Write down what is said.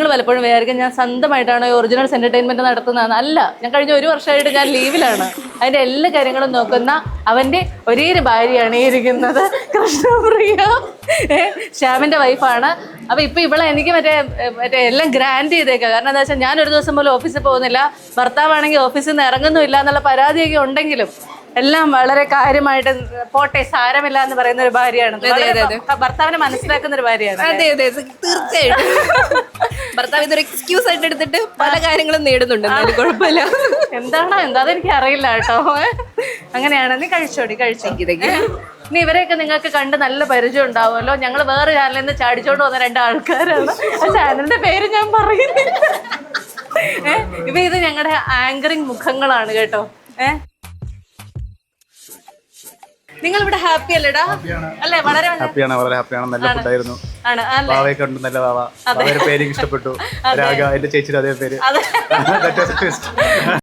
നിങ്ങൾ പലപ്പോഴും വിചാരിക്കും ഞാൻ സ്വന്തമായിട്ടാണ് ഒറിജിനൽസ് എന്റർടൈൻമെന്റ് നടത്തുന്നതെന്ന്. അല്ല, ഞാൻ കഴിഞ്ഞ 1 വർഷമായിട്ട് ഞാൻ ലീവിലാണ്. അതിന്റെ എല്ലാ കാര്യങ്ങളും നോക്കുന്ന അവന്റെ ഒരേ ഒരു ഭാര്യയാണ് ഈ ഇരിക്കുന്നത്, കൃഷ്ണപ്രിയ. ശ്യാമിന്റെ വൈഫാണ്. അപ്പൊ ഇപ്പൊ ഇവിടെ എനിക്ക് മറ്റേ എല്ലാം ഗ്രാൻഡ് ചെയ്തേക്കാം. കാരണം എന്താ വെച്ചാൽ ഞാൻ ഒരു ദിവസം പോലും ഓഫീസിൽ പോകുന്നില്ല, ഭർത്താവാണെങ്കിൽ ഓഫീസിൽ നിന്ന് ഇറങ്ങുന്നില്ല എന്നുള്ള പരാതിയൊക്കെ ഉണ്ടെങ്കിലും എല്ലാം വളരെ കാര്യമായിട്ട് പോട്ടെ, സാരമില്ല എന്ന് പറയുന്ന ഒരു ഭാര്യയാണ്. ഭർത്താവിനെ മനസ്സിലാക്കുന്ന ഒരു ഭാര്യയാണ്. അതെ അതെ തീർച്ചയായിട്ടും. ഭർത്താവ് ഇതൊരു എക്സ്ക്യൂസ് ആയിട്ട് എടുത്തിട്ട് പല കാര്യങ്ങളും നേടുന്നുണ്ട്. എന്നാലും കുഴപ്പമില്ല. എന്താണോ എന്താ അതെനിക്ക് അറിയില്ല കേട്ടോ. അങ്ങനെയാണ്. നീ കഴിച്ചോടി, കഴിച്ചോ. ഇനി ഇവരെയൊക്കെ നിങ്ങൾക്ക് കണ്ട് നല്ല പരിചയം ഉണ്ടാവുമല്ലോ. ഞങ്ങൾ വേറെ ചാനലിൽ നിന്ന് ചാടിച്ചോണ്ട് വന്ന 2 ആൾക്കാരാണ്. ആ ചാനലിന്റെ പേര് ഞാൻ പറയുന്നില്ല. ഇത് ഞങ്ങളുടെ ആങ്കറിങ് മുഖങ്ങളാണ് കേട്ടോ. നിങ്ങൾ ഇവിടെ ഹാപ്പി അല്ലേടാ? അല്ലേ? വളരെ ഹാപ്പിയാണ്, വളരെ ഹാപ്പിയാണ്. നല്ല ഫുഡായിരുന്നു. വാവയെ കണ്ടു, നല്ല വാവ. അവരുടെ പേര് ഇഷ്ടപ്പെട്ടു. രാഗ, എന്റെ ചേച്ചിയുടെ അതേ പേര്.